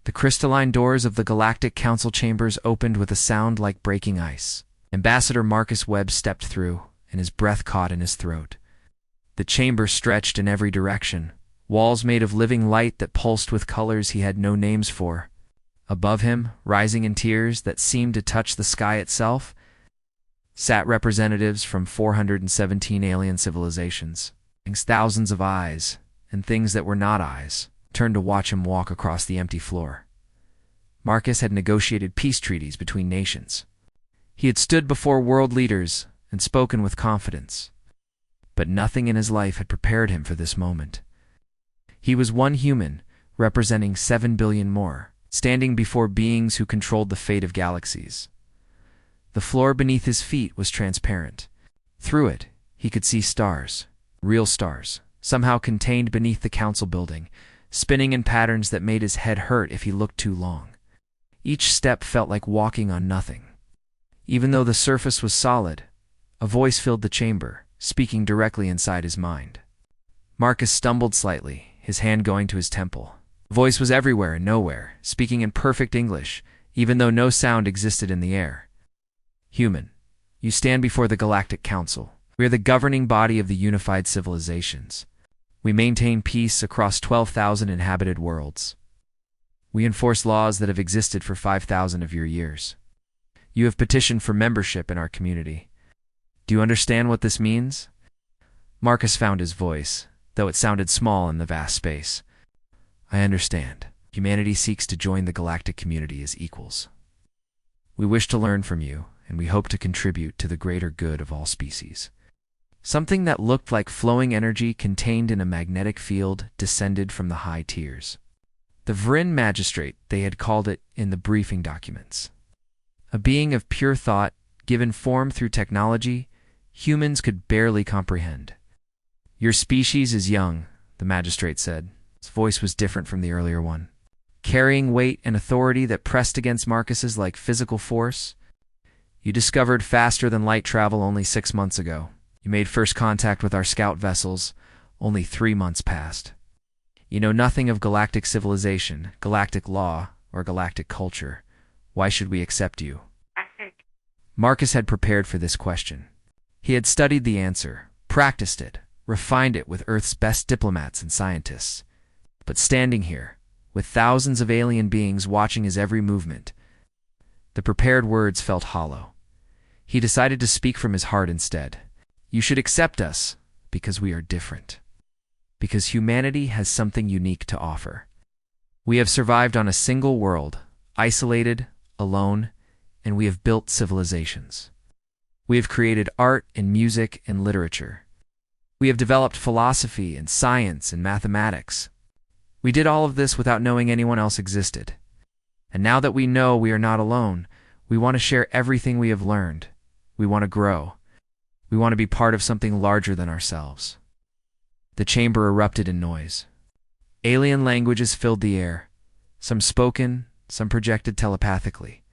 The crystalline doors of the Galactic Council chambers opened with a sound like breaking ice. Ambassador Marcus Webb stepped through, and his breath caught in his throat. The chamber stretched in every direction, walls made of living light that pulsed with colors he had no names for. Above him, rising in tiers that seemed to touch the sky itself, sat representatives from 417 alien civilizations. Thousands of eyes, and things that were not eyes, turned to watch him walk across the empty floor. Marcus had negotiated peace treaties between nations. He had stood before world leaders and spoken with confidence. But nothing in his life had prepared him for this moment. He was one human, representing 7 billion more, standing before beings who controlled the fate of galaxies. The floor beneath his feet was transparent. Through it, he could see stars, real stars, somehow contained beneath the council building, spinning in patterns that made his head hurt if he looked too long. Each step felt like walking on nothing. Even though the surface was solid, a voice filled the chamber, speaking directly inside his mind. Marcus stumbled slightly, his hand going to his temple. The voice was everywhere and nowhere, speaking in perfect English, even though no sound existed in the air. Human, you stand before the Galactic Council. We are the governing body of the unified civilizations. We maintain peace across 12,000 inhabited worlds. We enforce laws that have existed for 5,000 of your years. You have petitioned for membership in our community. Do you understand what this means? Marcus found his voice, though it sounded small in the vast space. I understand. Humanity seeks to join the galactic community as equals. We wish to learn from you, and we hope to contribute to the greater good of all species. Something that looked like flowing energy contained in a magnetic field descended from the high tiers. The Vrin Magistrate, they had called it in the briefing documents. A being of pure thought, given form through technology, humans could barely comprehend. Your species is young, the magistrate said. His voice was different from the earlier one. Carrying weight and authority that pressed against Marcus's like physical force. You discovered faster than light travel only 6 months ago. You made first contact with our scout vessels only 3 months past. You know nothing of galactic civilization, galactic law, or galactic culture. Why should we accept you? Marcus had prepared for this question. He had studied the answer, practiced it, refined it with Earth's best diplomats and scientists. But standing here, with thousands of alien beings watching his every movement, the prepared words felt hollow. He decided to speak from his heart instead. You should accept us because we are different. Because humanity has something unique to offer. We have survived on a single world, isolated, alone, and we have built civilizations. We have created art and music and literature. We have developed philosophy and science and mathematics. We did all of this without knowing anyone else existed. And now that we know we are not alone, we want to share everything we have learned. We want to grow. We want to be part of something larger than ourselves. The chamber erupted in noise. Alien languages filled the air, some spoken, some projected telepathically.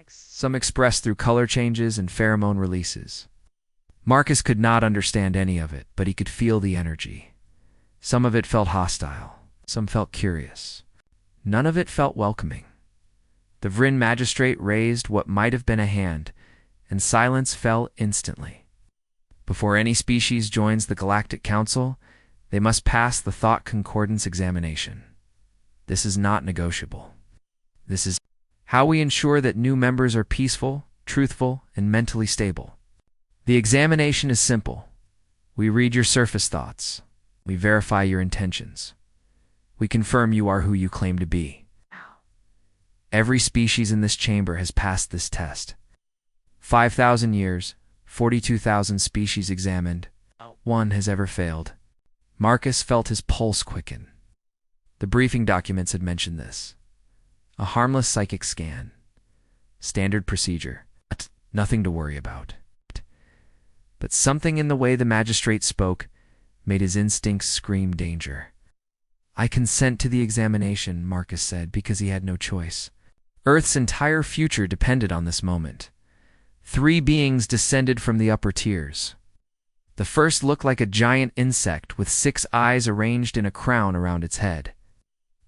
Some expressed through color changes and pheromone releases. Marcus could not understand any of it, but he could feel the energy. Some of it felt hostile, some felt curious. None of it felt welcoming. The Vrin Magistrate raised what might have been a hand, and silence fell instantly. Before any species joins the Galactic Council, they must pass the Thought Concordance examination. This is not negotiable. This is how we ensure that new members are peaceful, truthful, and mentally stable. The examination is simple. We read your surface thoughts. We verify your intentions. We confirm you are who you claim to be. Every species in this chamber has passed this test. 5,000 years, 42,000 species examined. One has ever failed. Marcus felt his pulse quicken. The briefing documents had mentioned this. A harmless psychic scan. Standard procedure. Nothing to worry about. But something in the way the magistrate spoke made his instincts scream danger. I consent to the examination, Marcus said, because he had no choice. Earth's entire future depended on this moment. 3 beings descended from the upper tiers. The first looked like a giant insect with 6 eyes arranged in a crown around its head.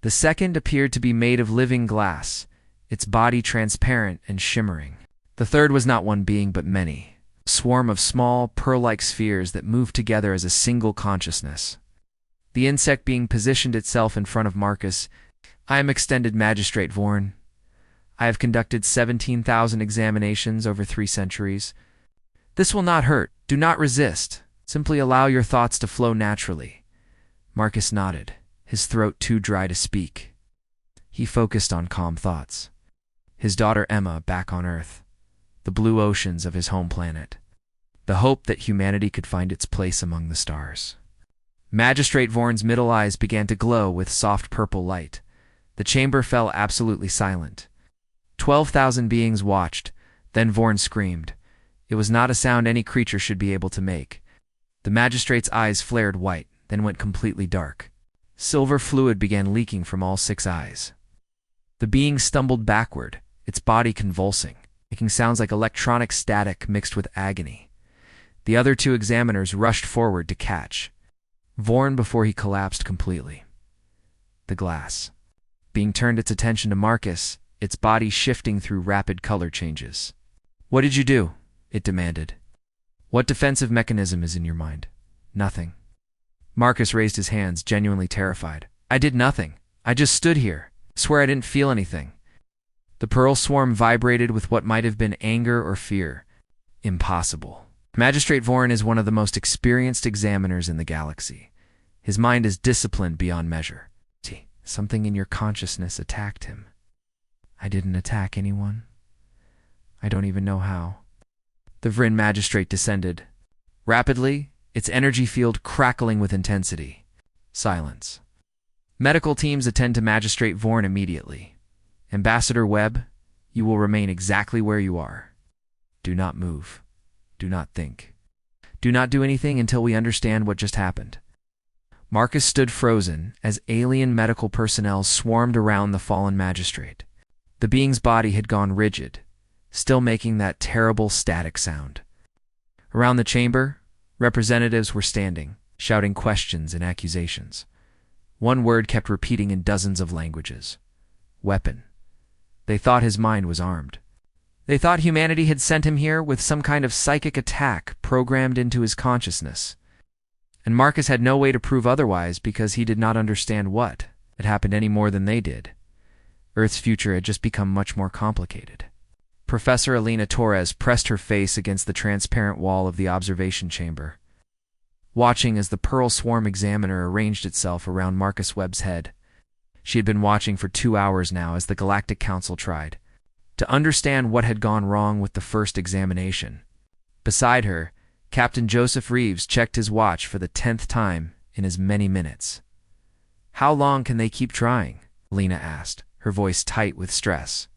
The second appeared to be made of living glass, its body transparent and shimmering. The third was not one being but many, a swarm of small, pearl-like spheres that moved together as a single consciousness. The insect being positioned itself in front of Marcus. "I am Extended Magistrate Vorn. I have conducted 17,000 examinations over 3 centuries. This will not hurt. Do not resist. Simply allow your thoughts to flow naturally." Marcus nodded, his throat too dry to speak. He focused on calm thoughts. His daughter Emma back on Earth, the blue oceans of his home planet, the hope that humanity could find its place among the stars. Magistrate Vorn's middle eyes began to glow with soft purple light. The chamber fell absolutely silent. 12,000 beings watched, then Vorn screamed. It was not a sound any creature should be able to make. The magistrate's eyes flared white, then went completely dark. Silver fluid began leaking from all 6 eyes. The being stumbled backward, its body convulsing, making sounds like electronic static mixed with agony. The other 2 examiners rushed forward to catch Vorn before he collapsed completely. The glass being turned its attention to Marcus, its body shifting through rapid color changes. "What did you do?" it demanded. "What defensive mechanism is in your mind?" "Nothing." Marcus raised his hands, genuinely terrified. "I did nothing. I just stood here. I swear I didn't feel anything." The pearl swarm vibrated with what might have been anger or fear. Impossible. Magistrate Vorn is one of the most experienced examiners in the galaxy. His mind is disciplined beyond measure. See, something in your consciousness attacked him. "I didn't attack anyone. I don't even know how." The Vryn magistrate descended. Rapidly, its energy field crackling with intensity. Silence. Medical teams attend to Magistrate Vorn immediately. Ambassador Webb, you will remain exactly where you are. Do not move. Do not think. Do not do anything until we understand what just happened. Marcus stood frozen as alien medical personnel swarmed around the fallen magistrate. The being's body had gone rigid, still making that terrible static sound. Around the chamber, representatives were standing, shouting questions and accusations. One word kept repeating in dozens of languages. Weapon. They thought his mind was armed. They thought humanity had sent him here with some kind of psychic attack programmed into his consciousness. And Marcus had no way to prove otherwise because he did not understand what had happened any more than they did. Earth's future had just become much more complicated. Professor Elena Torres pressed her face against the transparent wall of the observation chamber, watching as the Pearl Swarm Examiner arranged itself around Marcus Webb's head. She had been watching for 2 hours now as the Galactic Council tried to understand what had gone wrong with the first examination. Beside her, Captain Joseph Reeves checked his watch for the 10th time in as many minutes. "How long can they keep trying?" Lena asked, her voice tight with stress.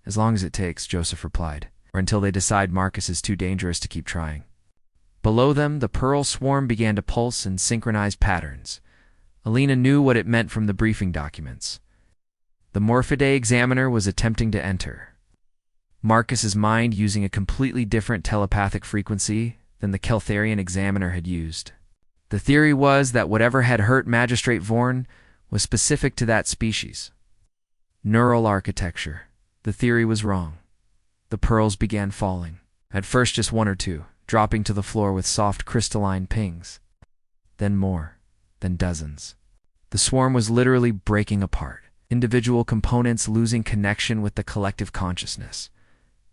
"As long as it takes," Joseph replied, "or until they decide Marcus is too dangerous to keep trying." Below them, the Pearl Swarm began to pulse in synchronized patterns. Alina knew what it meant from the briefing documents. The Morphidae examiner was attempting to enter Marcus's mind using a completely different telepathic frequency than the Keltharian examiner had used. The theory was that whatever had hurt Magistrate Vorn was specific to that species. Neural architecture. The theory was wrong. The pearls began falling. At first just 1 or 2, dropping to the floor with soft crystalline pings. Then more. Then dozens. The swarm was literally breaking apart, individual components losing connection with the collective consciousness.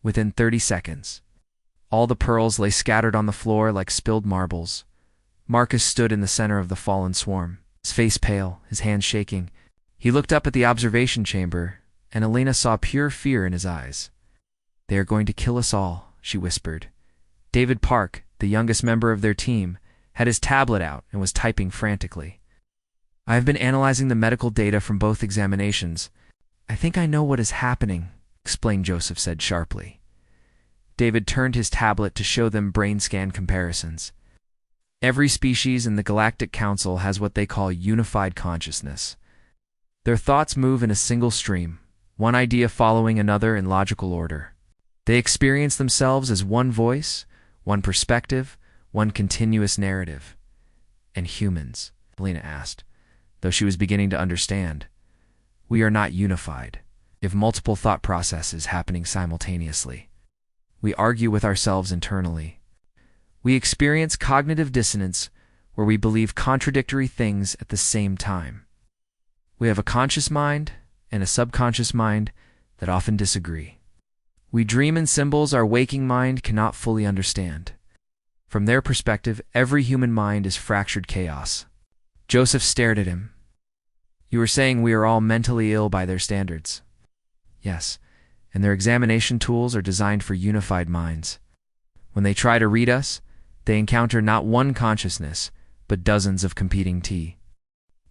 Within 30 seconds, all the pearls lay scattered on the floor like spilled marbles. Marcus stood in the center of the fallen swarm, his face pale, his hands shaking. He looked up at the observation chamber, and Elena saw pure fear in his eyes. "They are going to kill us all," she whispered. David Park, the youngest member of their team, had his tablet out and was typing frantically. "I have been analyzing the medical data from both examinations. I think I know what is happening," explained Joseph said sharply. David turned his tablet to show them brain scan comparisons. Every species in the Galactic Council has what they call unified consciousness. Their thoughts move in a single stream, one idea following another in logical order. They experience themselves as one voice, one perspective, one continuous narrative. "And humans?" Helena asked, though she was beginning to understand. We are not unified if multiple thought processes happening simultaneously. We argue with ourselves internally. We experience cognitive dissonance where we believe contradictory things at the same time. We have a conscious mind and a subconscious mind that often disagree. We dream in symbols our waking mind cannot fully understand. From their perspective, every human mind is fractured chaos. Joseph stared at him. You are saying we are all mentally ill by their standards? Yes, and their examination tools are designed for unified minds. When they try to read us, they encounter not one consciousness, but dozens of competing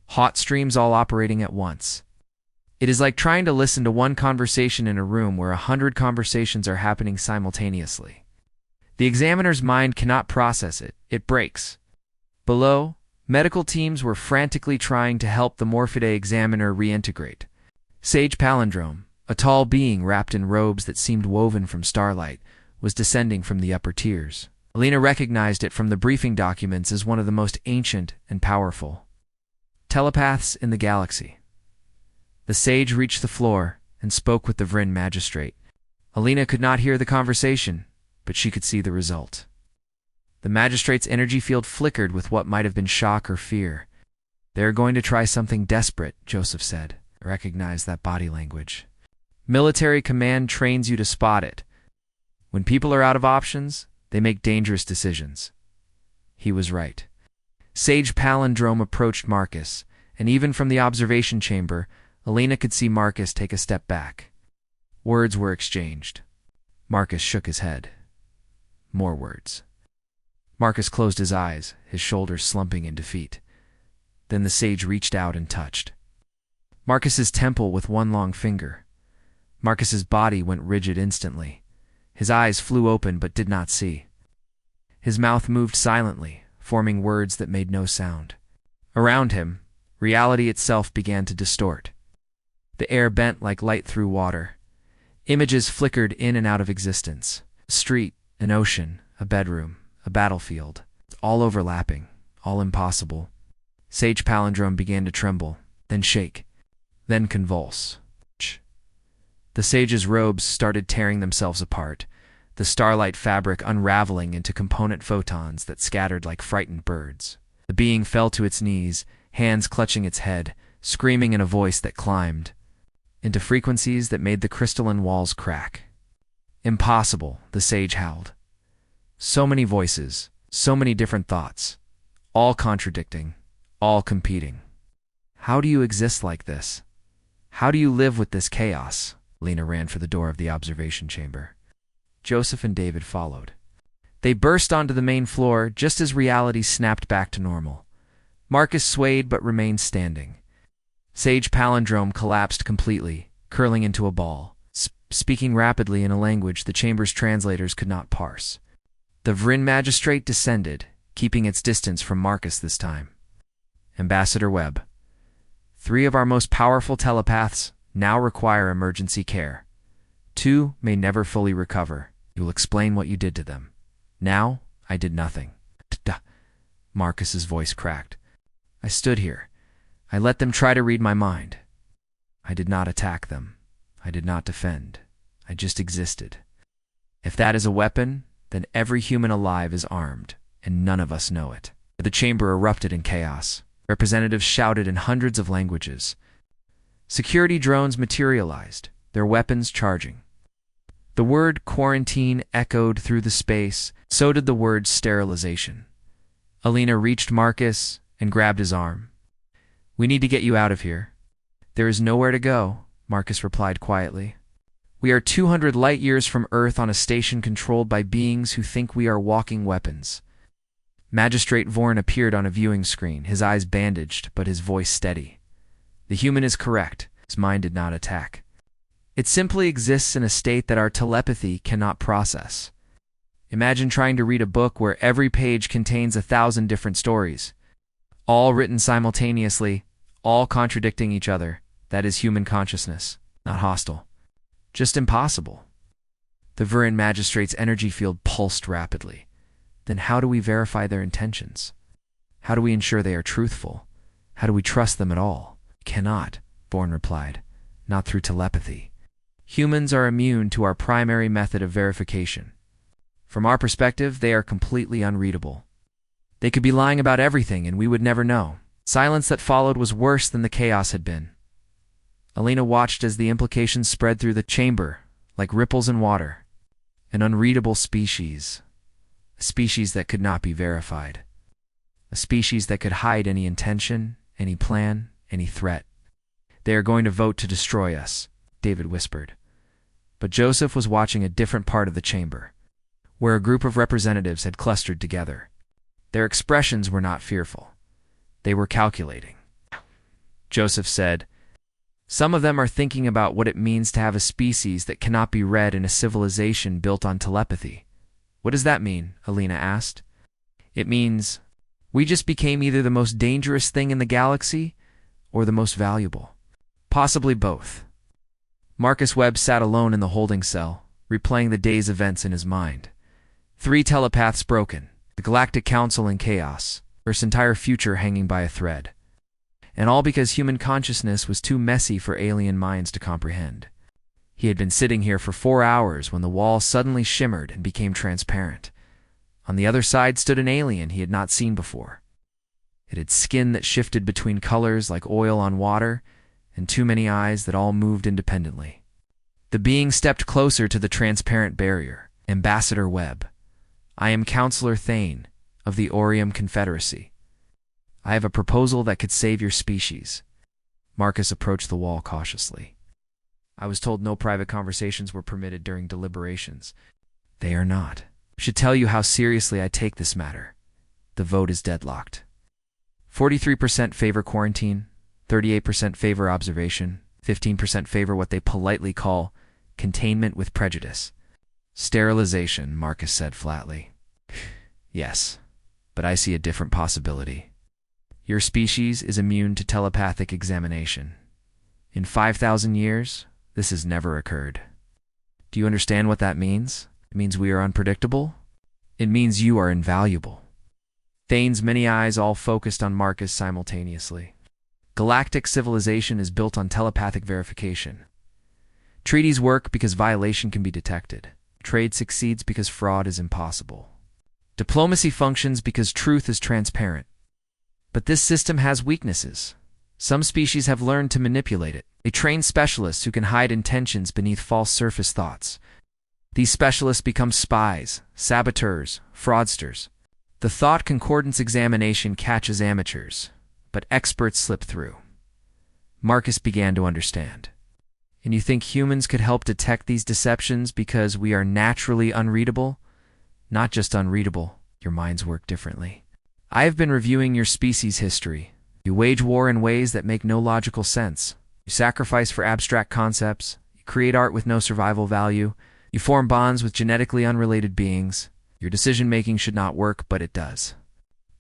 hot streams all operating at once. It is like trying to listen to one conversation in a room where 100 conversations are happening simultaneously. The examiner's mind cannot process it. It breaks. Below, medical teams were frantically trying to help the Morphidae examiner reintegrate. Sage Palindrome, a tall being wrapped in robes that seemed woven from starlight, was descending from the upper tiers. Alina recognized it from the briefing documents as one of the most ancient and powerful telepaths in the galaxy. The sage reached the floor and spoke with the Vryn magistrate. Alina could not hear the conversation, but she could see the result. The magistrate's energy field flickered with what might have been shock or fear. They're going to try something desperate, Joseph said. Recognize that body language. Military command trains you to spot it. When people are out of options, they make dangerous decisions. He was right. Sage Palindrome approached Marcus, and even from the observation chamber, Alina could see Marcus take a step back. Words were exchanged. Marcus shook his head. More words. Marcus closed his eyes, his shoulders slumping in defeat. Then the sage reached out and touched Marcus's temple with one long finger. Marcus's body went rigid instantly. His eyes flew open but did not see. His mouth moved silently, forming words that made no sound. Around him, reality itself began to distort. The air bent like light through water. Images flickered in and out of existence. A street, an ocean, a bedroom, a battlefield. All overlapping, all impossible. Sage Palindrome began to tremble, then shake, then convulse. The sage's robes started tearing themselves apart, the starlight fabric unraveling into component photons that scattered like frightened birds. The being fell to its knees, hands clutching its head, screaming in a voice that climbed into frequencies that made the crystalline walls crack. Impossible, the sage howled. So many voices, so many different thoughts, all contradicting, all competing. How do you exist like this? How do you live with this chaos? Lena ran for the door of the observation chamber. Joseph and David followed. They burst onto the main floor just as reality snapped back to normal. Marcus swayed but remained standing. Sage Palindrome collapsed completely, curling into a ball, speaking rapidly in a language the chamber's translators could not parse. The Vryn magistrate descended, keeping its distance from Marcus this time. Ambassador Webb, 3 of our most powerful telepaths now require emergency care. 2 may never fully recover. You will explain what you did to them. Now, I did nothing. Marcus's voice cracked. I stood here. I let them try to read my mind. I did not attack them. I did not defend. I just existed. If that is a weapon, then every human alive is armed, and none of us know it. The chamber erupted in chaos. Representatives shouted in hundreds of languages. Security drones materialized, their weapons charging. The word quarantine echoed through the space, so did the word sterilization. Alina reached Marcus and grabbed his arm. We need to get you out of here. There is nowhere to go, Marcus replied quietly. We are 200 light years from Earth on a station controlled by beings who think we are walking weapons. Magistrate Vorn appeared on a viewing screen, his eyes bandaged, but his voice steady. The human is correct. His mind did not attack. It simply exists in a state that our telepathy cannot process. Imagine trying to read a book where every page contains 1,000 different stories, all written simultaneously, all contradicting each other. That is human consciousness, not hostile. Just impossible. The Vryn magistrate's energy field pulsed rapidly. Then how do we verify their intentions? How do we ensure they are truthful? How do we trust them at all? Cannot, Vorn replied. not through telepathy. Humans are immune to our primary method of verification. From our perspective, they are completely unreadable. They could be lying about everything and we would never know. Silence that followed was worse than the chaos had been. Alina watched as the implications spread through the chamber, like ripples in water. An unreadable species. A species that could not be verified. A species that could hide any intention, any plan, any threat. They are going to vote to destroy us, David whispered. But Joseph was watching a different part of the chamber, where a group of representatives had clustered together. Their expressions were not fearful. They were calculating. Joseph said, "Some of them are thinking about what it means to have a species that cannot be read in a civilization built on telepathy." "What does that mean?" Alina asked. "It means we just became either the most dangerous thing in the galaxy or the most valuable. Possibly both." Marcus Webb sat alone in the holding cell, replaying the day's events in his mind. 3 telepaths broken, the Galactic Council in chaos, Earth's entire future hanging by a thread. And all because human consciousness was too messy for alien minds to comprehend. He had been sitting here for 4 hours when the wall suddenly shimmered and became transparent. On the other side stood an alien he had not seen before. It had skin that shifted between colors like oil on water, and too many eyes that all moved independently. The being stepped closer to the transparent barrier. "Ambassador Webb, I am Counselor Thane of the Orium Confederacy. I have a proposal that could save your species." Marcus approached the wall cautiously. "I was told no private conversations were permitted during deliberations." "They are not. I should tell you how seriously I take this matter. The vote is deadlocked. 43% favor quarantine, 38% favor observation, 15% favor what they politely call containment with prejudice." "Sterilization," Marcus said flatly. "Yes, but I see a different possibility. Your species is immune to telepathic examination. In 5,000 years, this has never occurred. Do you understand what that means? It means we are unpredictable. It means you are invaluable." Thane's many eyes all focused on Marcus simultaneously. Galactic civilization is built on telepathic verification. Treaties work because violation can be detected. Trade succeeds because fraud is impossible. Diplomacy functions because truth is transparent. But this system has weaknesses. Some species have learned to manipulate it. They train specialists who can hide intentions beneath false surface thoughts. These specialists become spies, saboteurs, fraudsters. The thought concordance examination catches amateurs, but experts slip through. Marcus began to understand. "And you think humans could help detect these deceptions because we are naturally unreadable?" "Not just unreadable, your minds work differently. I have been reviewing your species' history. You wage war in ways that make no logical sense. You sacrifice for abstract concepts. You create art with no survival value. You form bonds with genetically unrelated beings. Your decision-making should not work, but it does.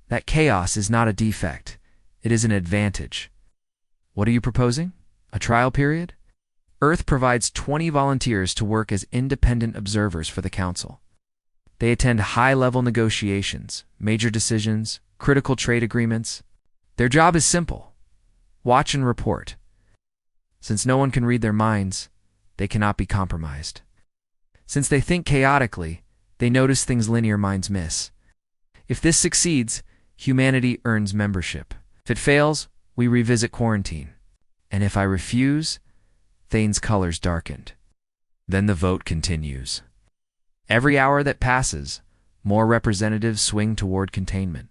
That chaos is not a defect. It is an advantage. What are you proposing? A trial period? Earth provides 20 volunteers to work as independent observers for the Council. They attend high-level negotiations, major decisions, critical trade agreements. Their job is simple: watch and report. Since no one can read their minds, they cannot be compromised. Since they think chaotically, they notice things linear minds miss. If this succeeds, humanity earns membership. If it fails, we revisit quarantine. And if I refuse, Thane's colors darkened. Then the vote continues. Every hour that passes, more representatives swing toward containment.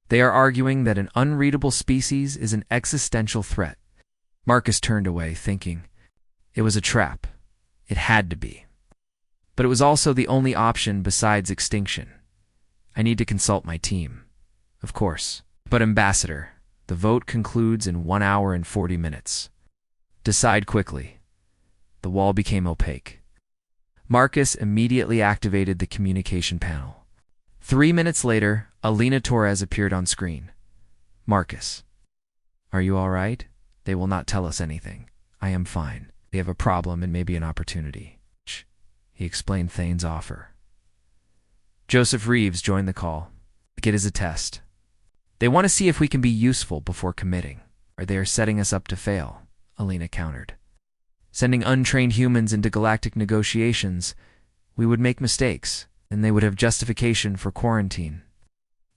They are arguing that an unreadable species is an existential threat. Marcus turned away, thinking, it was a trap. It had to be. But it was also the only option besides extinction. I need to consult my team. Of course. But Ambassador, the vote concludes in 1 hour and 40 minutes. Decide quickly. The wall became opaque. Marcus immediately activated the communication panel. 3 minutes later, Alina Torres appeared on screen. "Marcus, are you all right? They will not tell us anything. I am fine. They have a problem and maybe an opportunity." He explained Thane's offer. Joseph Reeves joined the call. "It is a test. They want to see if we can be useful before committing, or they are setting us up to fail," Alina countered. Sending untrained humans into galactic negotiations, we would make mistakes, and they would have justification for quarantine.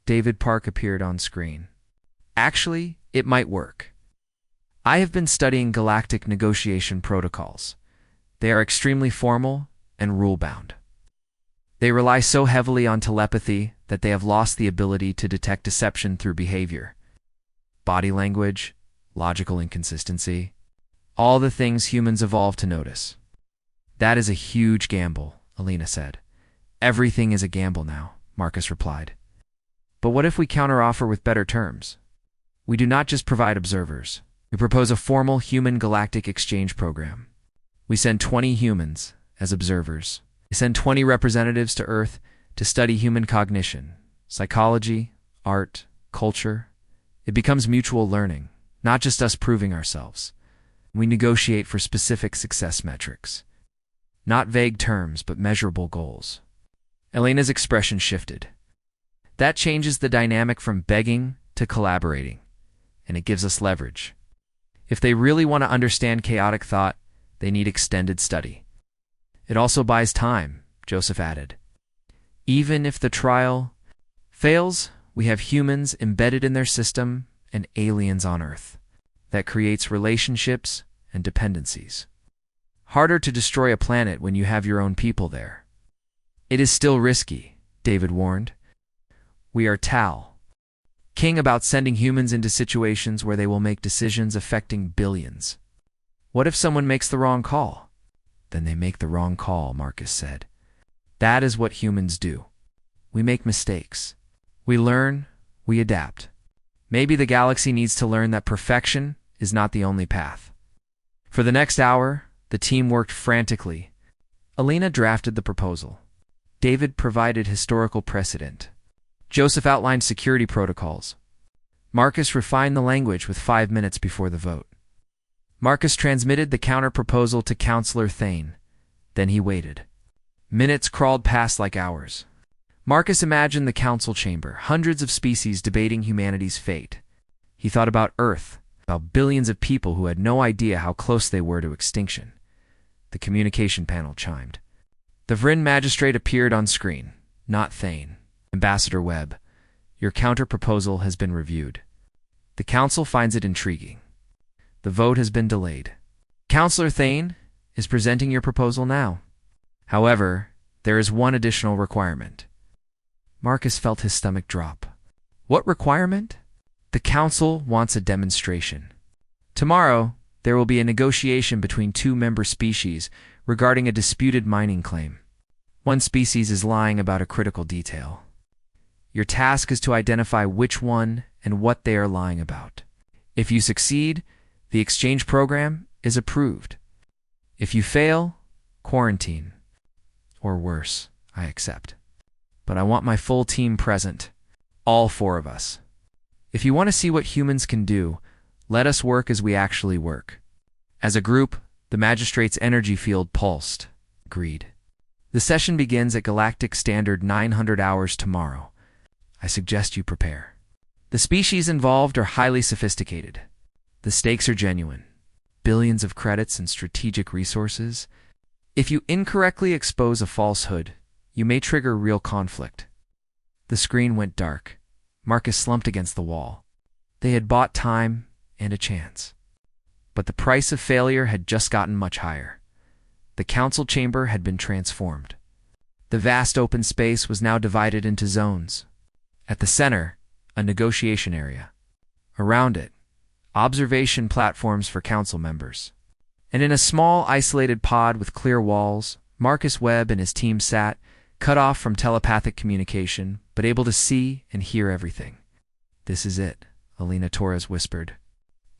David Park appeared on screen. Actually, it might work. I have been studying galactic negotiation protocols. They are extremely formal and rule-bound. They rely so heavily on telepathy that they have lost the ability to detect deception through behavior, body language, logical inconsistency, all the things humans evolved to notice. That is a huge gamble, Alina said. Everything is a gamble now, Marcus replied. But what if we counteroffer with better terms? We do not just provide observers. We propose a formal human galactic exchange program. We send 20 humans as observers. We send 20 representatives to Earth to study human cognition, psychology, art, culture. It becomes mutual learning, not just us proving ourselves. We negotiate for specific success metrics. Not vague terms, but measurable goals. Elena's expression shifted. That changes the dynamic from begging to collaborating, and it gives us leverage. If they really want to understand chaotic thought, they need extended study. It also buys time, Joseph added. Even if the trial fails, we have humans embedded in their system and aliens on Earth. That creates relationships and dependencies. Harder to destroy a planet when you have your own people there. It is still risky, David warned. We are king about sending humans into situations where they will make decisions affecting billions. What if someone makes the wrong call? Then they make the wrong call, Marcus said. That is what humans do. We make mistakes. We learn, we adapt. Maybe the galaxy needs to learn that perfection is not the only path. For the next hour, the team worked frantically. Alina drafted the proposal. David provided historical precedent. Joseph outlined security protocols. Marcus refined the language with 5 minutes before the vote. Marcus transmitted the counter-proposal to Counselor Thane. Then he waited. Minutes crawled past like hours. Marcus imagined the council chamber, hundreds of species debating humanity's fate. He thought about Earth, about billions of people who had no idea how close they were to extinction. The communication panel chimed. The Vryn magistrate appeared on screen, not Thane. Ambassador Webb, your counter-proposal has been reviewed. The council finds it intriguing. The vote has been delayed. Counselor Thane is presenting your proposal now. However, there is one additional requirement. Marcus felt his stomach drop. What requirement? The council wants a demonstration. Tomorrow, there will be a negotiation between 2 member species regarding a disputed mining claim. One species is lying about a critical detail. Your task is to identify which one and what they are lying about. If you succeed, the exchange program is approved. If you fail, quarantine. Or worse, I accept. But I want my full team present, all 4 of us. If you want to see what humans can do, let us work as we actually work. As a group, the magistrate's energy field pulsed. Agreed. The session begins at Galactic Standard 900 hours tomorrow. I suggest you prepare. The species involved are highly sophisticated. The stakes are genuine. Billions of credits and strategic resources. If you incorrectly expose a falsehood, you may trigger real conflict. The screen went dark. Marcus slumped against the wall. They had bought time and a chance. But the price of failure had just gotten much higher. The council chamber had been transformed. The vast open space was now divided into zones. At the center, a negotiation area. Around it, observation platforms for council members. And in a small, isolated pod with clear walls, Marcus Webb and his team sat, cut off from telepathic communication, but able to see and hear everything. This is it, Alina Torres whispered.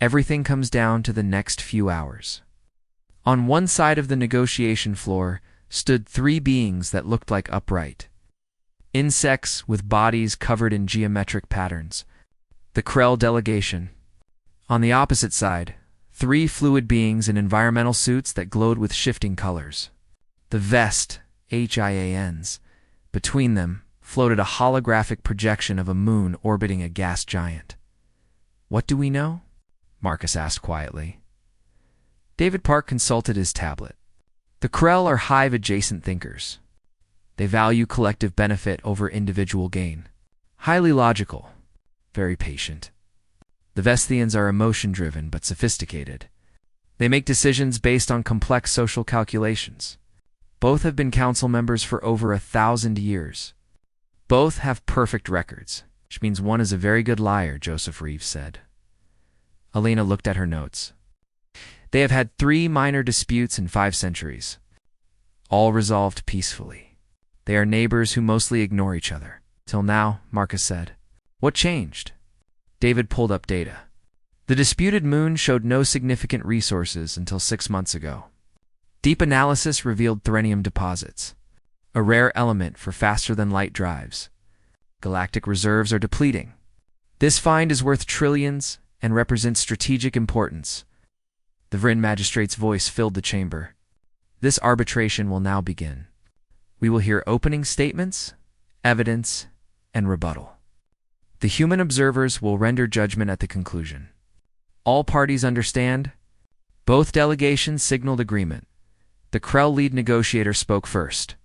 Everything comes down to the next few hours. On one side of the negotiation floor stood 3 beings that looked like upright. Insects with bodies covered in geometric patterns. The Krell delegation. On the opposite side, 3 fluid beings in environmental suits that glowed with shifting colors. The Vest, HIANs. Between them floated a holographic projection of a moon orbiting a gas giant. What do we know? Marcus asked quietly. David Park consulted his tablet. The Krell are hive-adjacent thinkers. They value collective benefit over individual gain. Highly logical, very patient. The Vestians are emotion-driven but sophisticated. They make decisions based on complex social calculations. Both have been council members for over 1,000 years. Both have perfect records, which means one is a very good liar, Joseph Reeves said. Alina looked at her notes. They have had 3 minor disputes in 5 centuries, all resolved peacefully. They are neighbors who mostly ignore each other. Till now, Marcus said. What changed? David pulled up data. The disputed moon showed no significant resources until 6 months ago. Deep analysis revealed therinium deposits, a rare element for faster-than-light drives. Galactic reserves are depleting. This find is worth trillions and represents strategic importance. The Vryn magistrate's voice filled the chamber. This arbitration will now begin. We will hear opening statements, evidence, and rebuttal. The human observers will render judgment at the conclusion. All parties understand? Both delegations signaled agreement. The Krell lead negotiator spoke first.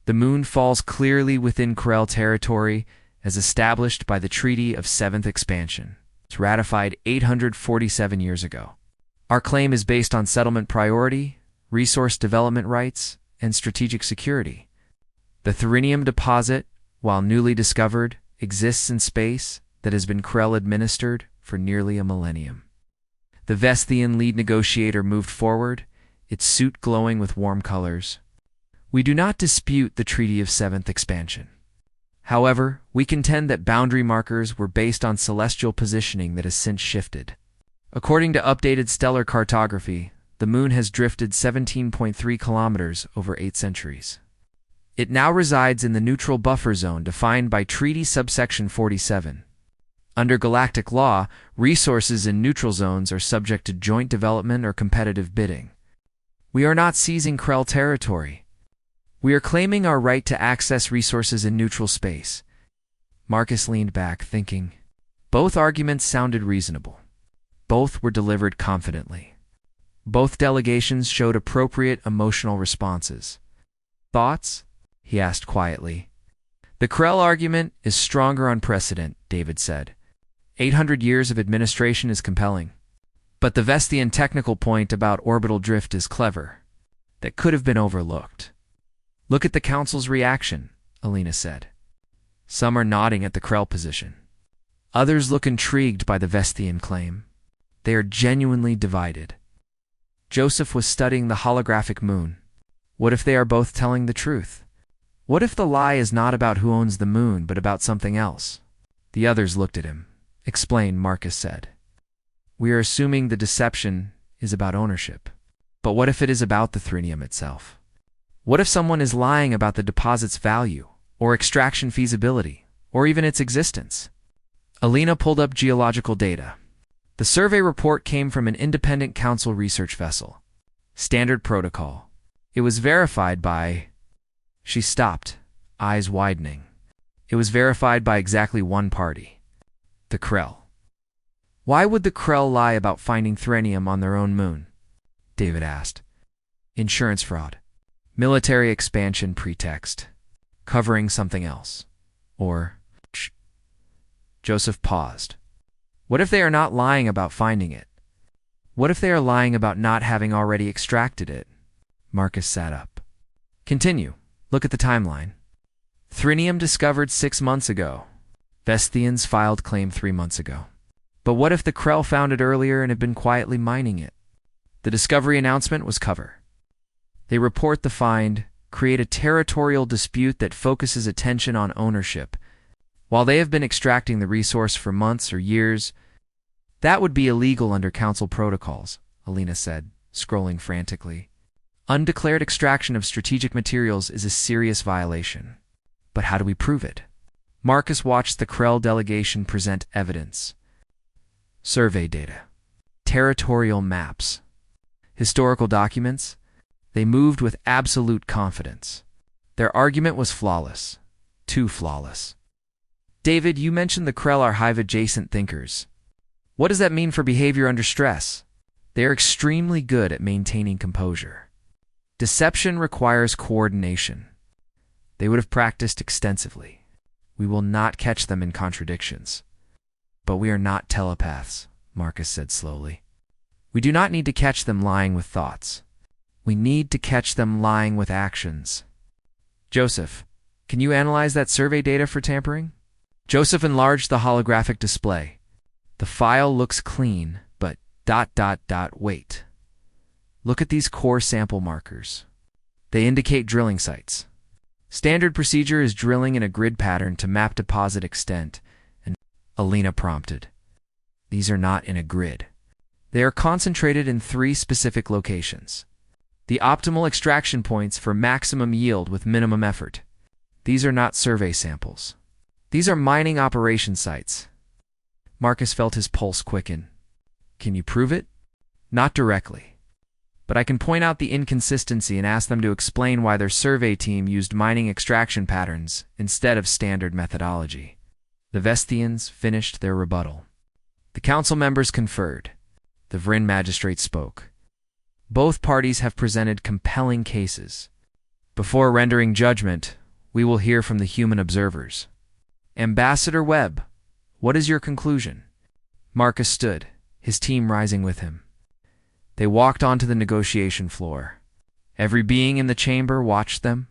The moon falls clearly within Krell territory as established by the Treaty of Seventh Expansion. It's ratified 847 years ago. Our claim is based on settlement priority, resource development rights, and strategic security. The therinium deposit, while newly discovered, exists in space that has been Krell administered for nearly a millennium. The Vestian lead negotiator moved forward, its suit glowing with warm colors. We do not dispute the Treaty of Seventh Expansion. However, we contend that boundary markers were based on celestial positioning that has since shifted. According to updated stellar cartography, the moon has drifted 17.3 kilometers over 8 centuries. It now resides in the neutral buffer zone defined by Treaty Subsection 47. Under galactic law, resources in neutral zones are subject to joint development or competitive bidding. We are not seizing Krell territory. We are claiming our right to access resources in neutral space. Marcus leaned back, thinking. Both arguments sounded reasonable. Both were delivered confidently. Both delegations showed appropriate emotional responses. Thoughts? He asked quietly. The Krell argument is stronger on precedent, David said. 800 years of administration is compelling. But the Vestian technical point about orbital drift is clever. That could have been overlooked. Look at the Council's reaction, Alina said. Some are nodding at the Krell position. Others look intrigued by the Vestian claim. They are genuinely divided. Joseph was studying the holographic moon. What if they are both telling the truth? What if the lie is not about who owns the moon, but about something else? The others looked at him. Explain, Marcus said. We are assuming the deception is about ownership. But what if it is about the therinium itself? What if someone is lying about the deposit's value, or extraction feasibility, or even its existence? Alina pulled up geological data. The survey report came from an independent council research vessel. Standard protocol. It was verified by... She stopped, eyes widening. It was verified by exactly one party. The Krell. Why would the Krell lie about finding therinium on their own moon? David asked. Insurance fraud. Military expansion pretext. Covering something else. Or... Joseph paused. What if they are not lying about finding it? What if they are lying about not having already extracted it? Marcus sat up. Continue. Look at the timeline. Therinium discovered 6 months ago. Vestians filed claim 3 months ago. But what if the Krell found it earlier and had been quietly mining it? The discovery announcement was cover. They report the find, create a territorial dispute that focuses attention on ownership. While they have been extracting the resource for months or years, that would be illegal under council protocols, Alina said, scrolling frantically. Undeclared extraction of strategic materials is a serious violation. But how do we prove it? Marcus watched the Krell delegation present evidence. Survey data. Territorial maps. Historical documents. They moved with absolute confidence. Their argument was flawless. Too flawless. David, you mentioned the Krell are hive-adjacent thinkers. What does that mean for behavior under stress? They are extremely good at maintaining composure. Deception requires coordination. They would have practiced extensively. We will not catch them in contradictions. But we are not telepaths, Marcus said slowly. We do not need to catch them lying with thoughts. We need to catch them lying with actions. Joseph, can you analyze that survey data for tampering? Joseph enlarged the holographic display. The file looks clean, but ... wait. Look at these core sample markers. They indicate drilling sites. Standard procedure is drilling in a grid pattern to map deposit extent, and Alina prompted. These are not in a grid. They are concentrated in 3 specific locations. The optimal extraction points for maximum yield with minimum effort. These are not survey samples. These are mining operation sites. Marcus felt his pulse quicken. Can you prove it? Not directly. But I can point out the inconsistency and ask them to explain why their survey team used mining extraction patterns instead of standard methodology. The Vestians finished their rebuttal. The council members conferred. The Vryn magistrate spoke. Both parties have presented compelling cases. Before rendering judgment, we will hear from the human observers. Ambassador Webb, what is your conclusion? Marcus stood, his team rising with him. They walked onto the negotiation floor. Every being in the chamber watched them.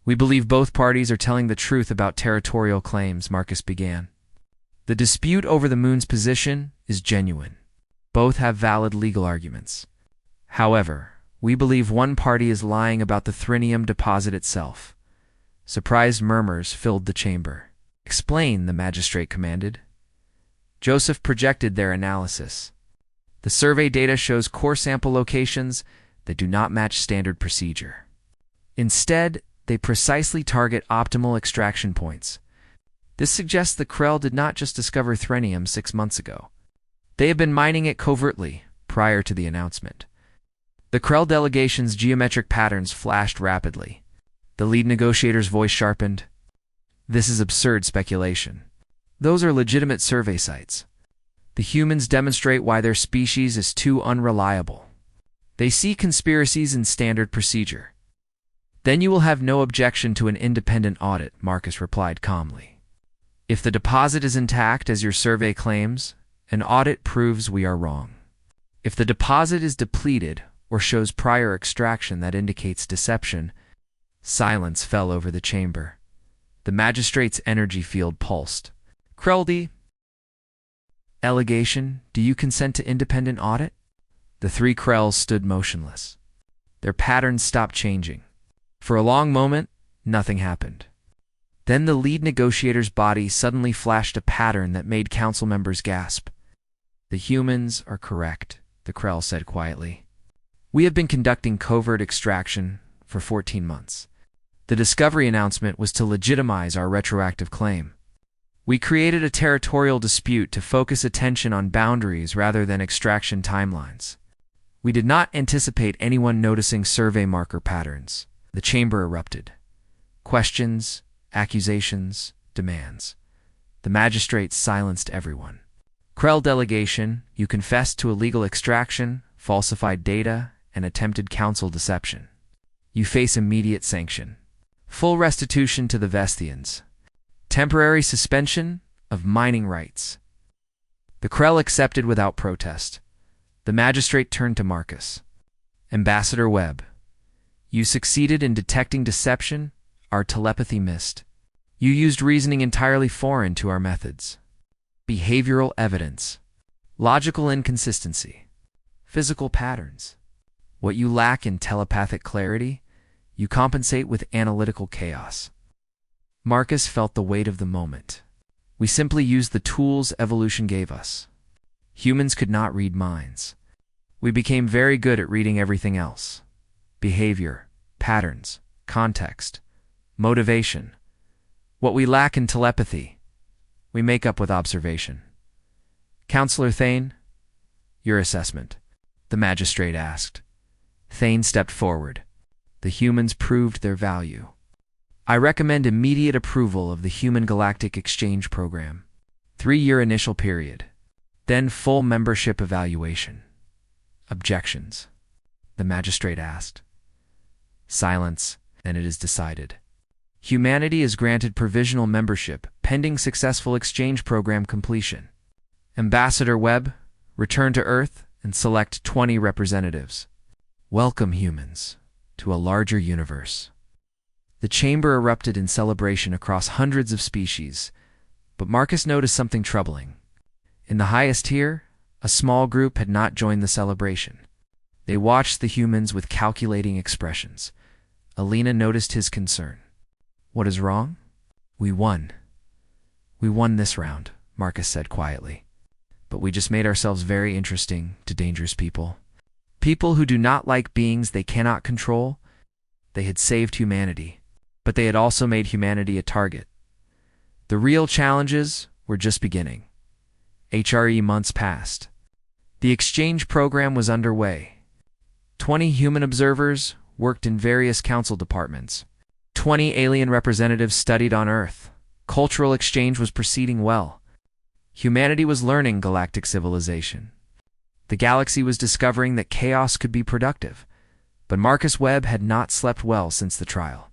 We believe both parties are telling the truth about territorial claims, Marcus began. The dispute over the moon's position is genuine. Both have valid legal arguments. However, we believe one party is lying about the thrinium deposit itself. Surprised murmurs filled the chamber. Explain, the magistrate commanded. Joseph projected their analysis. The survey data shows core sample locations that do not match standard procedure. Instead, they precisely target optimal extraction points. This suggests the Krell did not just discover threnium 6 months ago. They have been mining it covertly prior to the announcement. The Krell delegation's geometric patterns flashed rapidly. The lead negotiator's voice sharpened. This is absurd speculation. Those are legitimate survey sites. The humans demonstrate why their species is too unreliable. They see conspiracies in standard procedure. Then you will have no objection to an independent audit, Marcus replied calmly. If the deposit is intact as your survey claims, an audit proves we are wrong. If the deposit is depleted or shows prior extraction that indicates deception, silence fell over the chamber. The magistrate's energy field pulsed. Kreldy, allegation, do you consent to independent audit? The 3 Krells stood motionless. Their patterns stopped changing. For a long moment, nothing happened. Then the lead negotiator's body suddenly flashed a pattern that made council members gasp. The humans are correct, the Krell said quietly. We have been conducting covert extraction for 14 months. The discovery announcement was to legitimize our retroactive claim. We created a territorial dispute to focus attention on boundaries rather than extraction timelines. We did not anticipate anyone noticing survey marker patterns. The chamber erupted. Questions, accusations, demands. The magistrate silenced everyone. Krell delegation, you confessed to illegal extraction, falsified data, and attempted council deception. You face immediate sanction. Full restitution to the Vestians. Temporary suspension of mining rights. The Krell accepted without protest. The magistrate turned to Marcus. Ambassador Webb, you succeeded in detecting deception our telepathy missed. You used reasoning entirely foreign to our methods. Behavioral evidence. Logical inconsistency. Physical patterns. What you lack in telepathic clarity, you compensate with analytical chaos. Marcus felt the weight of the moment. We simply used the tools evolution gave us. Humans could not read minds. We became very good at reading everything else. Behavior, patterns, context, motivation. What we lack in telepathy, we make up with observation. Counselor Thane, your assessment, the magistrate asked. Thane stepped forward. The humans proved their value. I recommend immediate approval of the Human Galactic Exchange Program. 3-year initial period. Then full membership evaluation. Objections? The magistrate asked. Silence, then it is decided. Humanity is granted provisional membership, pending successful exchange program completion. Ambassador Webb, return to Earth and select 20 representatives. Welcome, humans, to a larger universe. The chamber erupted in celebration across hundreds of species, but Marcus noticed something troubling. In the highest tier, a small group had not joined the celebration. They watched the humans with calculating expressions. Alina noticed his concern. What is wrong? We won. We won this round, Marcus said quietly. But we just made ourselves very interesting to dangerous people. People who do not like beings they cannot control. They had saved humanity, but they had also made humanity a target. The real challenges were just beginning. HRE months passed. The exchange program was underway. 20 human observers worked in various council departments. 20 alien representatives studied on Earth. Cultural exchange was proceeding well. Humanity was learning galactic civilization. The galaxy was discovering that chaos could be productive. But Marcus Webb had not slept well since the trial.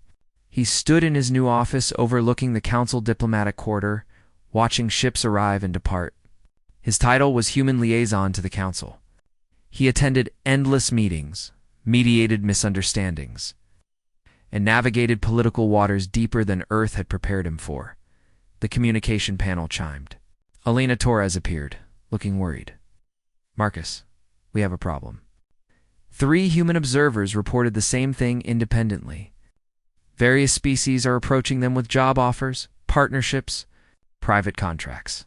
He stood in his new office overlooking the council diplomatic quarter, watching ships arrive and depart. His title was Human Liaison to the Council. He attended endless meetings, mediated misunderstandings, and navigated political waters deeper than Earth had prepared him for. The communication panel chimed. Alina Torres appeared, looking worried. Marcus, we have a problem. 3 human observers reported the same thing independently. Various species are approaching them with job offers, partnerships, private contracts.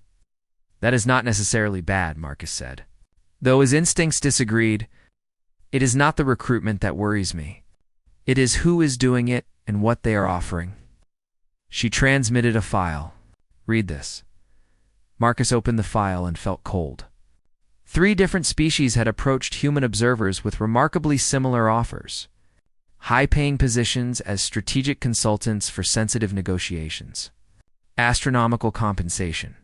That is not necessarily bad, Marcus said. Though his instincts disagreed, it is not the recruitment that worries me. It is who is doing it and what they are offering. She transmitted a file. Read this. Marcus opened the file and felt cold. 3 different species had approached human observers with remarkably similar offers. High-paying positions as strategic consultants for sensitive negotiations. Astronomical compensation.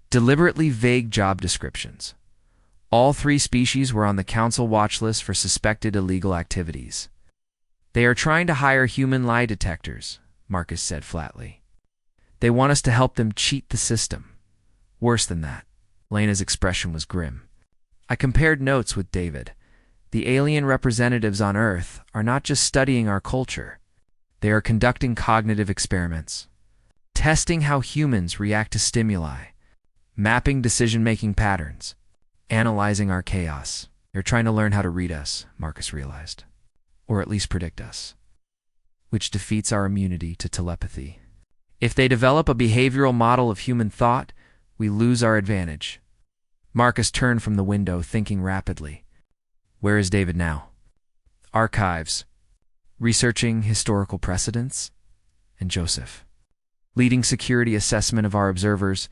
Deliberately vague job descriptions. All 3 species were on the council watch list for suspected illegal activities. They are trying to hire human lie detectors, Marcus said flatly. They want us to help them cheat the system. Worse than that. Lena's expression was grim. I compared notes with David. The alien representatives on Earth are not just studying our culture. They are conducting cognitive experiments, testing how humans react to stimuli, mapping decision-making patterns, analyzing our chaos. They're trying to learn how to read us, Marcus realized, or at least predict us, which defeats our immunity to telepathy. If they develop a behavioral model of human thought, we lose our advantage. Marcus turned from the window, thinking rapidly. Where is David now? Archives. Researching historical precedents. And Joseph. Leading security assessment of our observers.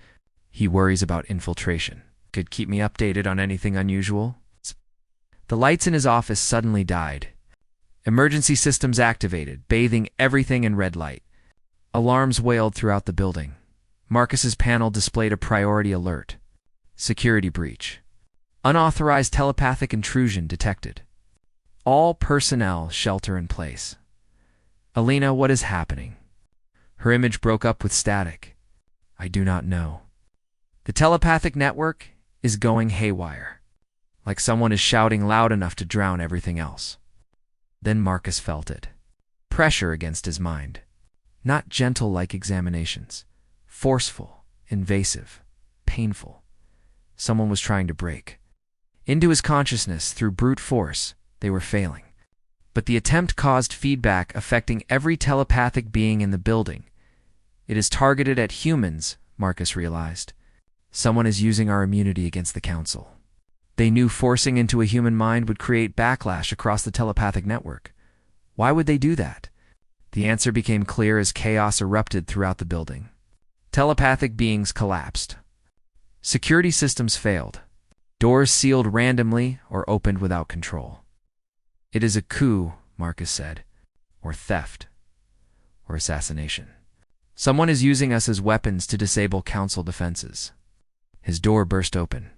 He worries about infiltration. Could keep me updated on anything unusual. The lights in his office suddenly died. Emergency systems activated, bathing everything in red light. Alarms wailed throughout the building. Marcus's panel displayed a priority alert. Security breach. Unauthorized telepathic intrusion detected. All personnel shelter in place. Alina, what is happening? Her image broke up with static. I do not know. The telepathic network is going haywire, like someone is shouting loud enough to drown everything else. Then Marcus felt it. Pressure against his mind. Not gentle like examinations. Forceful, invasive, painful. Someone was trying to break into his consciousness through brute force. They were failing. But the attempt caused feedback affecting every telepathic being in the building. It is targeted at humans, Marcus realized. Someone is using our immunity against the Council. They knew forcing into a human mind would create backlash across the telepathic network. Why would they do that? The answer became clear as chaos erupted throughout the building. Telepathic beings collapsed. Security systems failed. Doors sealed randomly or opened without control. It is a coup, Marcus said, or theft, or assassination. Someone is using us as weapons to disable Council defenses. His door burst open.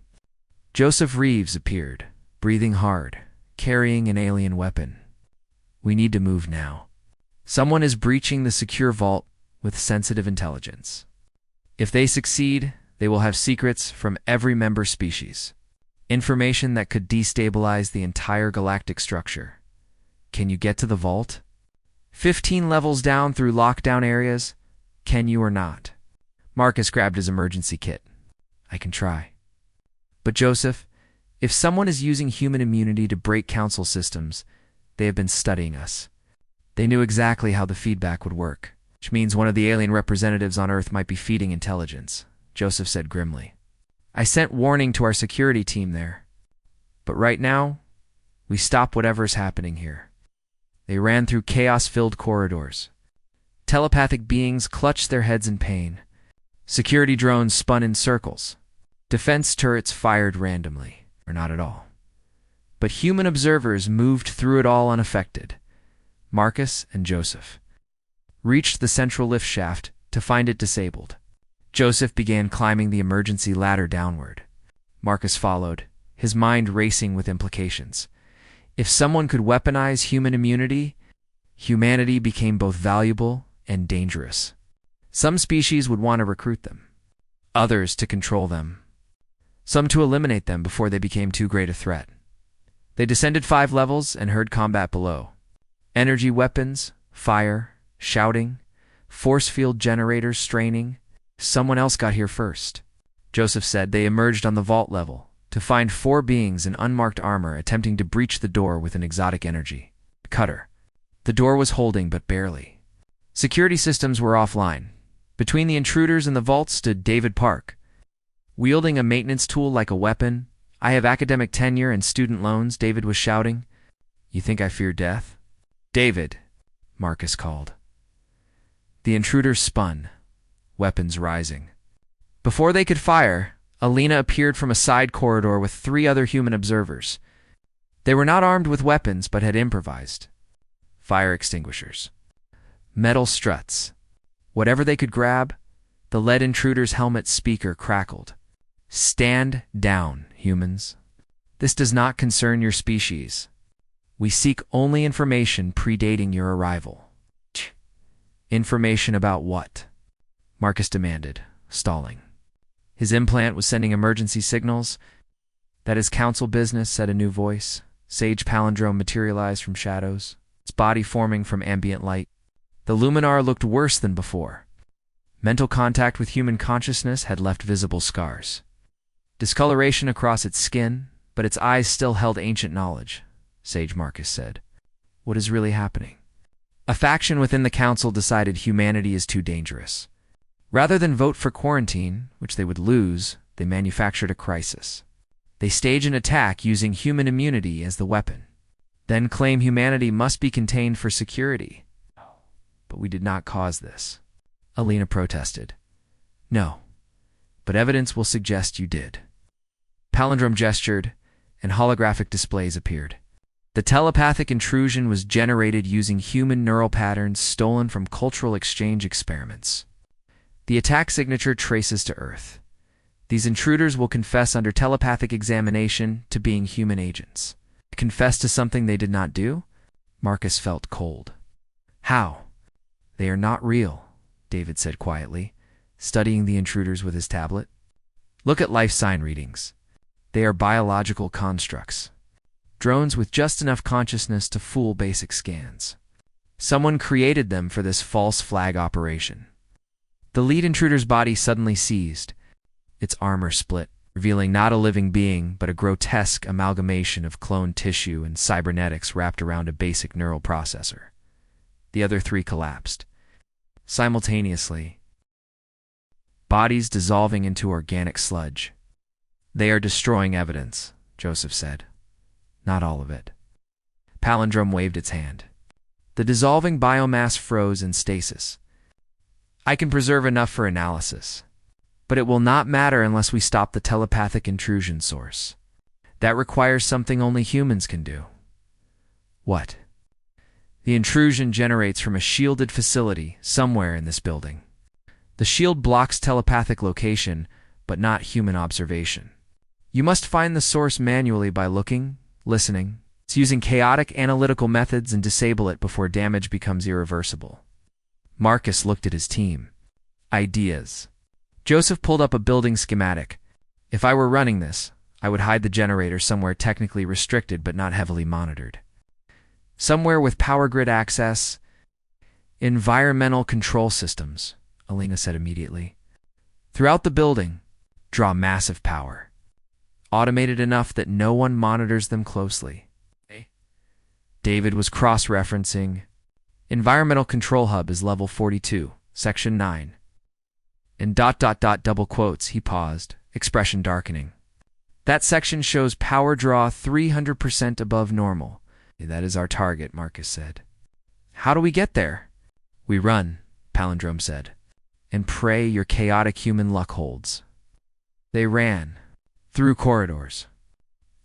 Joseph Reeves appeared, breathing hard, carrying an alien weapon. We need to move now. Someone is breaching the secure vault with sensitive intelligence. If they succeed, they will have secrets from every member species. Information that could destabilize the entire galactic structure. Can you get to the vault? 15 levels down through lockdown areas. Can you or not? Marcus grabbed his emergency kit. I can try. But Joseph, if someone is using human immunity to break council systems, they have been studying us. They knew exactly how the feedback would work, which means one of the alien representatives on Earth might be feeding intelligence, Joseph said grimly. I sent warning to our security team there. But right now, we stop whatever is happening here. They ran through chaos-filled corridors. Telepathic beings clutched their heads in pain. Security drones spun in circles. Defense turrets fired randomly, or not at all. But human observers moved through it all unaffected. Marcus and Joseph reached the central lift shaft to find it disabled. Joseph began climbing the emergency ladder downward. Marcus followed, his mind racing with implications. If someone could weaponize human immunity, humanity became both valuable and dangerous. Some species would want to recruit them, others to control them, some to eliminate them before they became too great a threat. They descended 5 levels and heard combat below. Energy weapons, fire, shouting, force field generators straining. Someone else got here first. Joseph said they emerged on the vault level to find 4 beings in unmarked armor attempting to breach the door with an exotic energy cutter. The door was holding, but barely. Security systems were offline. Between the intruders and the vault stood David Park. Wielding a maintenance tool like a weapon. I have academic tenure and student loans, David was shouting. You think I fear death? David, Marcus called. The intruders spun, weapons rising. Before they could fire, Alina appeared from a side corridor with 3 other human observers. They were not armed with weapons, but had improvised. Fire extinguishers. Metal struts. Whatever they could grab, the lead intruder's helmet's speaker crackled. Stand down, humans. This does not concern your species. We seek only information predating your arrival. Information about what? Marcus demanded, stalling. His implant was sending emergency signals. That is council business, said a new voice. Sage palindrome materialized from shadows, its body forming from ambient light. The luminar looked worse than before. Mental contact with human consciousness had left visible scars. Discoloration across its skin, but its eyes still held ancient knowledge, Sage Marcus said. What is really happening? A faction within the council decided humanity is too dangerous. Rather than vote for quarantine, which they would lose, they manufactured a crisis. They stage an attack using human immunity as the weapon, then claim humanity must be contained for security. But we did not cause this. Alina protested. No, but evidence will suggest you did. Palindrome gestured, and holographic displays appeared. The telepathic intrusion was generated using human neural patterns stolen from cultural exchange experiments. The attack signature traces to Earth. These intruders will confess under telepathic examination to being human agents. Confess to something they did not do? Marcus felt cold. How? They are not real, David said quietly, studying the intruders with his tablet. Look at life sign readings. They are biological constructs. Drones with just enough consciousness to fool basic scans. Someone created them for this false flag operation. The lead intruder's body suddenly seized. Its armor split, revealing not a living being, but a grotesque amalgamation of cloned tissue and cybernetics wrapped around a basic neural processor. The other 3 collapsed. Simultaneously, bodies dissolving into organic sludge. They are destroying evidence, Joseph said. Not all of it. Palindrome waved its hand. The dissolving biomass froze in stasis. I can preserve enough for analysis, but it will not matter unless we stop the telepathic intrusion source. That requires something only humans can do. What? The intrusion generates from a shielded facility somewhere in this building. The shield blocks telepathic location, but not human observation. You must find the source manually by looking, listening. It's using chaotic analytical methods and disable it before damage becomes irreversible. Marcus looked at his team. Ideas. Joseph pulled up a building schematic. If I were running this, I would hide the generator somewhere technically restricted but not heavily monitored. Somewhere with power grid access. Environmental control systems, Alina said immediately. Throughout the building, draw massive power. Automated enough that no one monitors them closely. David was cross-referencing. Environmental Control Hub is level 42, Section 9. In ... double quotes, he paused, expression darkening. That section shows power draw 300% above normal. That is our target, Marcus said. How do we get there? We run, Palindrome said, and pray your chaotic human luck holds. They ran. Through corridors.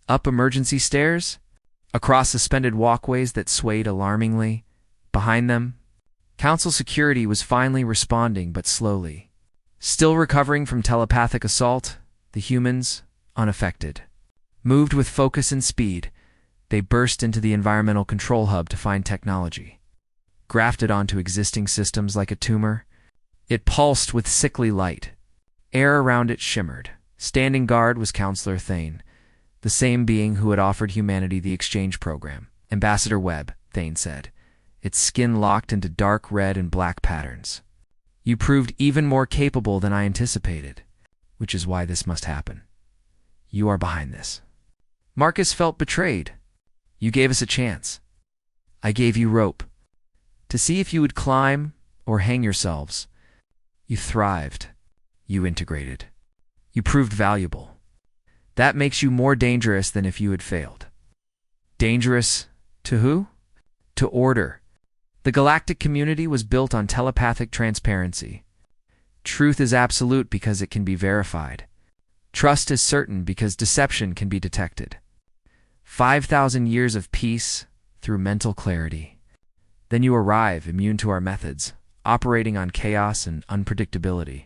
Up emergency stairs. Across suspended walkways that swayed alarmingly. Behind them, Council security was finally responding, but slowly. Still recovering from telepathic assault, the humans, unaffected. Moved with focus and speed, they burst into the environmental control hub to find technology. Grafted onto existing systems like a tumor, it pulsed with sickly light. Air around it shimmered. Standing guard was Counselor Thane, the same being who had offered humanity the exchange program. Ambassador Webb, Thane said, its skin locked into dark red and black patterns. You proved even more capable than I anticipated, which is why this must happen. You are behind this. Marcus felt betrayed. You gave us a chance. I gave you rope. To see if you would climb or hang yourselves. You thrived. You integrated. You proved valuable. That makes you more dangerous than if you had failed. Dangerous to who? To order. The galactic community was built on telepathic transparency. Truth is absolute because it can be verified. Trust is certain because deception can be detected. 5,000 years of peace through mental clarity. Then you arrive, immune to our methods, operating on chaos and unpredictability.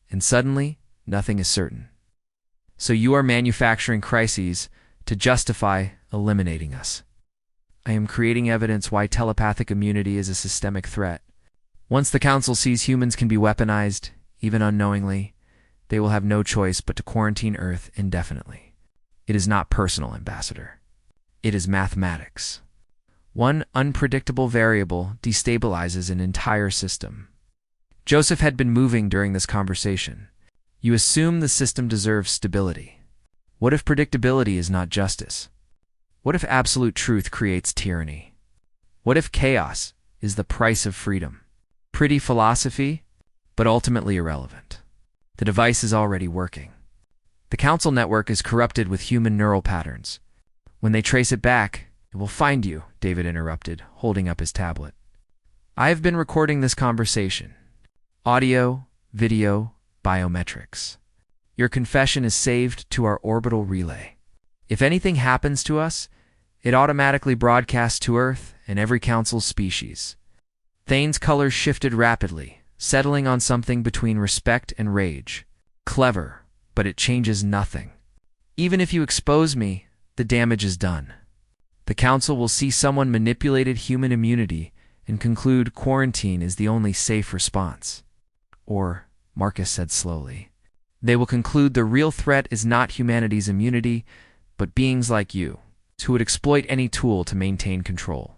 And suddenly, nothing is certain. So you are manufacturing crises to justify eliminating us. I am creating evidence why telepathic immunity is a systemic threat. Once the Council sees humans can be weaponized, even unknowingly, they will have no choice but to quarantine Earth indefinitely. It is not personal, Ambassador. It is mathematics. One unpredictable variable destabilizes an entire system. Joseph had been moving during this conversation. You assume the system deserves stability. What if predictability is not justice? What if absolute truth creates tyranny? What if chaos is the price of freedom? Pretty philosophy, but ultimately irrelevant. The device is already working. The Council network is corrupted with human neural patterns. When they trace it back, it will find you, David interrupted, holding up his tablet. I have been recording this conversation. Audio, video, biometrics. Your confession is saved to our orbital relay. If anything happens to us, it automatically broadcasts to Earth and every Council species. Thane's colors shifted rapidly, settling on something between respect and rage. Clever, but it changes nothing. Even if you expose me, the damage is done. The Council will see someone manipulated human immunity and conclude quarantine is the only safe response. Or, Marcus said slowly, they will conclude the real threat is not humanity's immunity, but beings like you, who would exploit any tool to maintain control.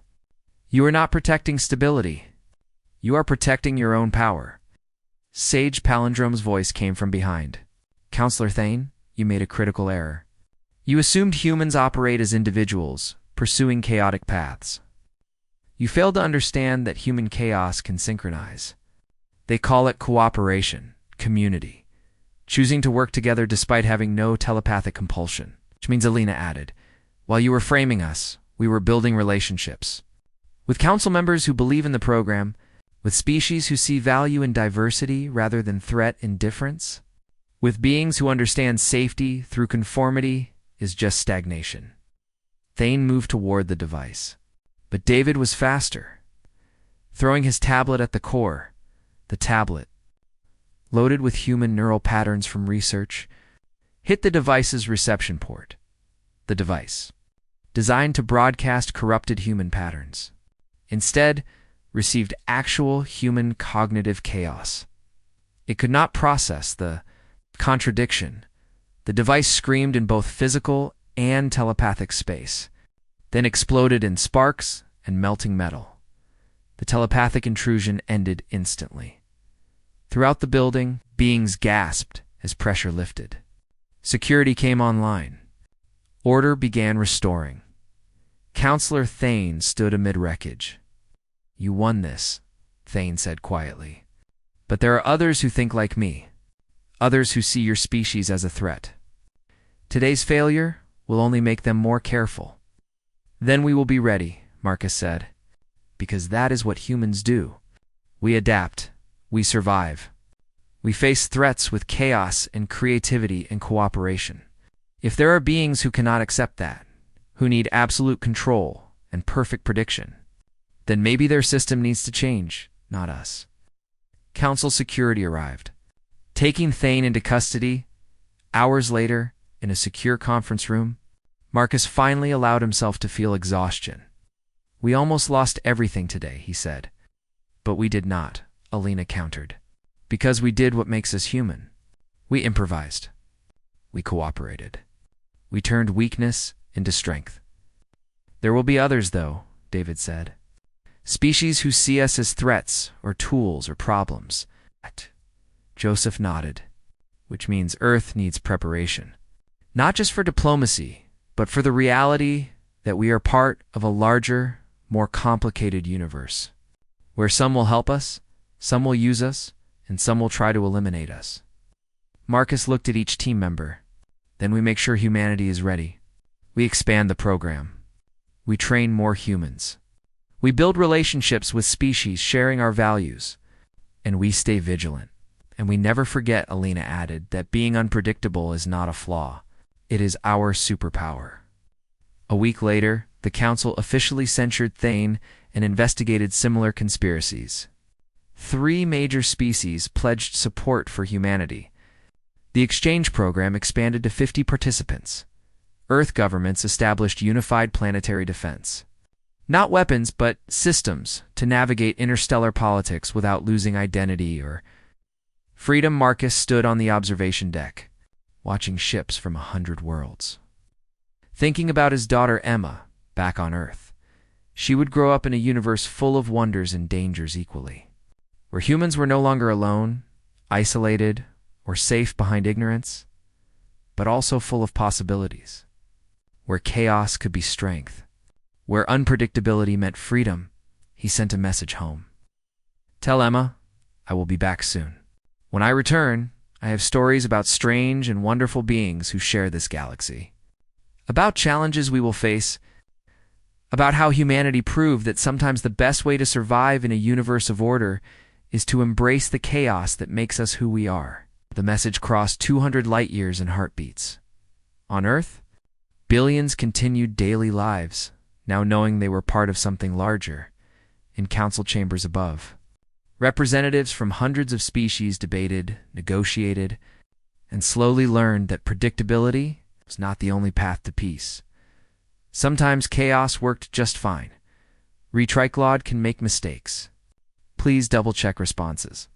You are not protecting stability. You are protecting your own power. Sage Palindrome's voice came from behind. Counselor Thane, you made a critical error. You assumed humans operate as individuals, pursuing chaotic paths. You failed to understand that human chaos can synchronize. They call it cooperation, community, choosing to work together despite having no telepathic compulsion. Which means Alina added, while you were framing us, we were building relationships. With Council members who believe in the program, with species who see value in diversity rather than threat in difference, with beings who understand safety through conformity is just stagnation. Thane moved toward the device. But David was faster. Throwing his tablet at the core, the tablet, loaded with human neural patterns from research, hit the device's reception port. The device designed to broadcast corrupted human patterns. Instead, received actual human cognitive chaos. It could not process the contradiction. The device screamed in both physical and telepathic space, then exploded in sparks and melting metal. The telepathic intrusion ended instantly. Throughout the building, beings gasped as pressure lifted. Security came online. Order began restoring. Counselor Thane stood amid wreckage. "You won this," Thane said quietly. "But there are others who think like me. Others who see your species as a threat. Today's failure will only make them more careful." "Then we will be ready," Marcus said. "Because that is what humans do. We adapt. We survive. We face threats with chaos and creativity and cooperation. If there are beings who cannot accept that, who need absolute control and perfect prediction, then maybe their system needs to change, not us." Council security arrived. Taking Thane into custody, hours later, in a secure conference room, Marcus finally allowed himself to feel exhaustion. "We almost lost everything today," he said. "But we did not," Alina countered. "Because we did what makes us human. We improvised. We cooperated. We turned weakness into strength." "There will be others, though," David said. "Species who see us as threats or tools or problems." Joseph nodded, "which means Earth needs preparation. Not just for diplomacy, but for the reality that we are part of a larger, more complicated universe, where some will help us, some will use us, and some will try to eliminate us." Marcus looked at each team member. "Then we make sure humanity is ready. We expand the program. We train more humans. We build relationships with species sharing our values. And we stay vigilant. And we never forget," Alina added, "that being unpredictable is not a flaw. It is our superpower." A week later, the Council officially censured Thane and investigated similar conspiracies. 3 major species pledged support for humanity. The exchange program expanded to 50 participants. Earth governments established unified planetary defense. Not weapons, but systems to navigate interstellar politics without losing identity or freedom. Marcus stood on the observation deck, watching ships from 100 worlds. Thinking about his daughter Emma, back on Earth. She would grow up in a universe full of wonders and dangers equally, where humans were no longer alone, isolated, or safe behind ignorance, but also full of possibilities, where chaos could be strength, where unpredictability meant freedom. He sent a message home. "Tell Emma I will be back soon. When I return, I have stories about strange and wonderful beings who share this galaxy, about challenges we will face, about how humanity proved that sometimes the best way to survive in a universe of order is to embrace the chaos that makes us who we are." The message crossed 200 light-years in heartbeats. On Earth, billions continued daily lives, now knowing they were part of something larger. In council chambers above, representatives from hundreds of species debated, negotiated, and slowly learned that predictability was not the only path to peace. Sometimes chaos worked just fine. Retriclod can make mistakes. Please double-check responses.